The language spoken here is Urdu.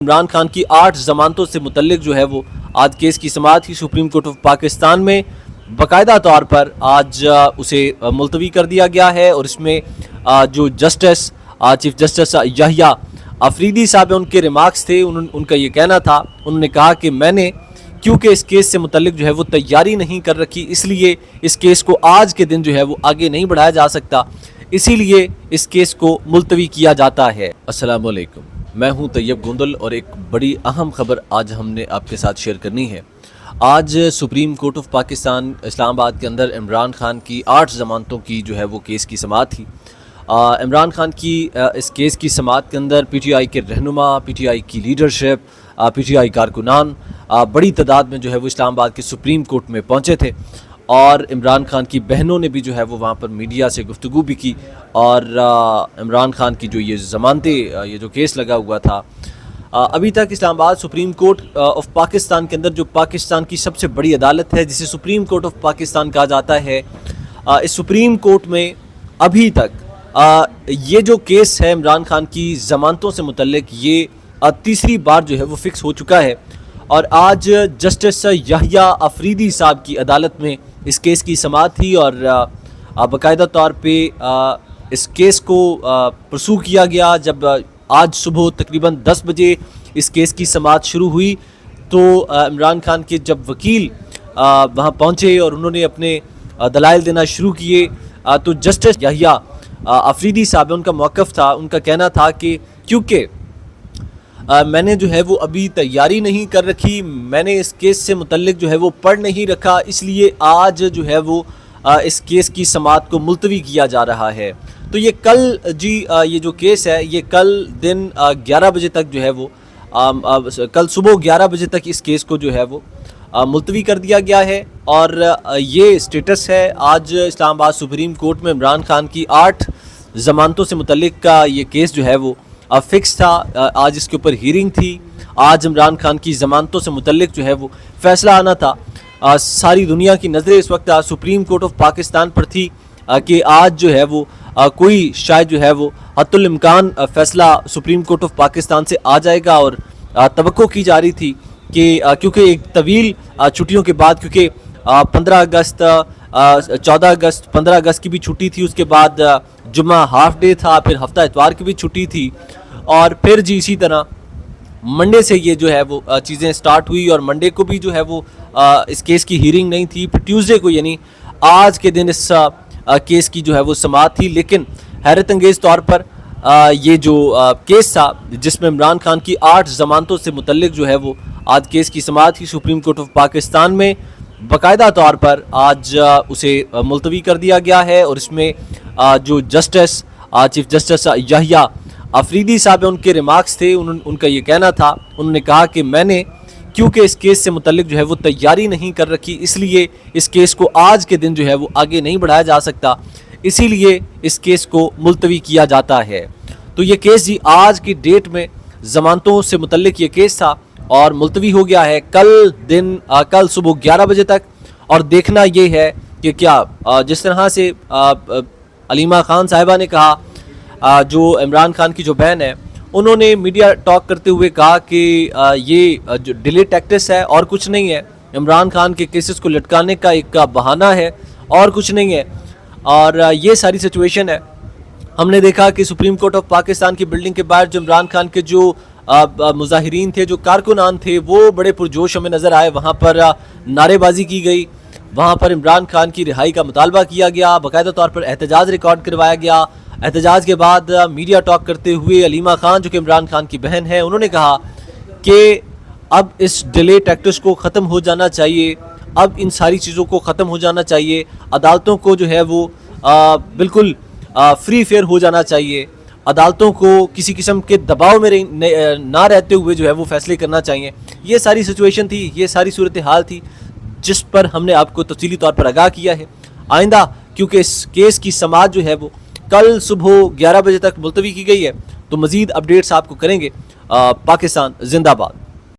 عمران خان کی 8 ضمانتوں سے متعلق جو ہے وہ آج کیس کی سماعت کی سپریم کورٹ آف پاکستان میں باقاعدہ طور پر آج اسے ملتوی کر دیا گیا ہے، اور اس میں جو جسٹس چیف جسٹس یحییٰ افریدی صاحب ان کے ریمارکس تھے، ان کا یہ کہنا تھا، انہوں نے کہا کہ میں نے کیونکہ اس کیس سے متعلق جو ہے وہ تیاری نہیں کر رکھی، اس لیے اس کیس کو آج کے دن جو ہے وہ آگے نہیں بڑھایا جا سکتا، اسی لیے اس کیس کو ملتوی کیا جاتا ہے۔ السلام علیکم، میں ہوں طیب گوندل، اور ایک بڑی اہم خبر آج ہم نے آپ کے ساتھ شیئر کرنی ہے۔ آج سپریم کورٹ آف پاکستان اسلام آباد کے اندر عمران خان کی 8 ضمانتوں کی جو ہے وہ کیس کی سماعت تھی۔ عمران خان کی اس کیس کی سماعت کے اندر پی ٹی آئی کے رہنما، پی ٹی آئی کی لیڈرشپ، پی ٹی آئی کارکنان بڑی تعداد میں جو ہے وہ اسلام آباد کے سپریم کورٹ میں پہنچے تھے، اور عمران خان کی بہنوں نے بھی جو ہے وہ وہاں پر میڈیا سے گفتگو بھی کی، اور عمران خان کی جو یہ ضمانتیں، یہ جو کیس لگا ہوا تھا، ابھی تک اسلام آباد سپریم کورٹ آف پاکستان کے اندر جو پاکستان کی سب سے بڑی عدالت ہے، جسے سپریم کورٹ آف پاکستان کہا جاتا ہے، اس سپریم کورٹ میں ابھی تک یہ جو کیس ہے عمران خان کی ضمانتوں سے متعلق، یہ تیسری بار جو ہے وہ فکس ہو چکا ہے، اور آج جسٹس یحییٰ افریدی صاحب کی عدالت میں اس کیس کی سماعت تھی، اور باقاعدہ طور پہ اس کیس کو پرسو کیا گیا۔ جب آج صبح تقریباً 10 بجے اس کیس کی سماعت شروع ہوئی، تو عمران خان کے جب وکیل وہاں پہنچے اور انہوں نے اپنے دلائل دینا شروع کیے، تو جسٹس یحییٰ افریدی صاحب، ان کا موقف تھا، ان کا کہنا تھا کہ کیونکہ میں نے جو ہے وہ ابھی تیاری نہیں کر رکھی، میں نے اس کیس سے متعلق جو ہے وہ پڑھ نہیں رکھا، اس لیے آج جو ہے وہ اس کیس کی سماعت کو ملتوی کیا جا رہا ہے۔ تو یہ کل یہ جو کیس ہے، یہ کل دن 11 بجے تک جو ہے وہ کل صبح 11 بجے تک اس کیس کو جو ہے وہ ملتوی کر دیا گیا ہے، اور یہ سٹیٹس ہے۔ آج اسلام آباد سپریم کورٹ میں عمران خان کی 8 ضمانتوں سے متعلق کا یہ کیس جو ہے وہ فکس تھا۔ آج اس کے اوپر ہیرنگ تھی، آج عمران خان کی ضمانتوں سے متعلق جو ہے وہ فیصلہ آنا تھا۔ ساری دنیا کی نظریں اس وقت سپریم کورٹ آف پاکستان پر تھی کہ آج جو ہے وہ کوئی شاید جو ہے وہ حتی الامکان فیصلہ سپریم کورٹ آف پاکستان سے آ جائے گا، اور توقع کی جا رہی تھی کہ کیونکہ ایک طویل چھٹیوں کے بعد، کیونکہ 15 اگست 14 اگست 15 اگست کی بھی چھٹی تھی، اس کے بعد جمعہ ہاف ڈے تھا، پھر ہفتہ اتوار کی بھی چھٹی تھی، اور پھر اسی طرح منڈے سے یہ جو ہے وہ چیزیں سٹارٹ ہوئی، اور منڈے کو بھی جو ہے وہ اس کیس کی ہیرنگ نہیں تھی، پھر ٹیوزڈے کو یعنی آج کے دن اس کیس کی جو ہے وہ سماعت تھی۔ لیکن حیرت انگیز طور پر یہ جو کیس تھا، جس میں عمران خان کی 8 ضمانتوں سے متعلق جو ہے وہ آج کیس کی سماعت کی سپریم کورٹ آف پاکستان میں باقاعدہ طور پر آج اسے ملتوی کر دیا گیا ہے، اور اس میں جو جسٹس چیف جسٹس یحییٰ افریدی صاحب ان کے ریمارکس تھے، ان کا یہ کہنا تھا، انہوں نے کہا کہ میں نے کیونکہ اس کیس سے متعلق جو ہے وہ تیاری نہیں کر رکھی، اس لیے اس کیس کو آج کے دن جو ہے وہ آگے نہیں بڑھایا جا سکتا، اسی لیے اس کیس کو ملتوی کیا جاتا ہے۔ تو یہ کیس آج کی ڈیٹ میں ضمانتوں سے متعلق یہ کیس تھا، اور ملتوی ہو گیا ہے کل صبح 11 بجے تک، اور دیکھنا یہ ہے کہ کیا جس طرح سے علیمہ خان صاحبہ نے کہا، جو عمران خان کی جو بہن ہے، انہوں نے میڈیا ٹاک کرتے ہوئے کہا کہ یہ جو ڈیلے ٹیکٹس ہے اور کچھ نہیں ہے، عمران خان کے کیسز کو لٹکانے کا ایک بہانہ ہے اور کچھ نہیں ہے، اور یہ ساری سچویشن ہے۔ ہم نے دیکھا کہ سپریم کورٹ آف پاکستان کی بلڈنگ کے باہر جو عمران خان کے جو مظاہرین تھے، جو کارکنان تھے، وہ بڑے پرجوش ہمیں نظر آئے، وہاں پر نعرے بازی کی گئی، وہاں پر عمران خان کی رہائی کا مطالبہ کیا گیا، باقاعدہ طور پر احتجاج ریکارڈ کروایا گیا۔ احتجاج کے بعد میڈیا ٹاک کرتے ہوئے علیمہ خان، جو کہ عمران خان کی بہن ہے، انہوں نے کہا کہ اب اس ڈیلے ٹیکٹس کو ختم ہو جانا چاہیے، اب ان ساری چیزوں کو ختم ہو جانا چاہیے، عدالتوں کو جو ہے وہ بالکل فری فیئر ہو جانا چاہیے، عدالتوں کو کسی قسم کے دباؤ میں نہ رہتے ہوئے جو ہے وہ فیصلے کرنا چاہیے۔ یہ ساری سچویشن تھی، یہ ساری صورتحال تھی، جس پر ہم نے آپ کو تفصیلی طور پر آگاہ کیا ہے۔ آئندہ کیونکہ اس کیس کی سماعت جو ہے وہ کل صبح 11 بجے تک ملتوی کی گئی ہے، تو مزید اپڈیٹس آپ کو کریں گے۔ پاکستان زندہ باد۔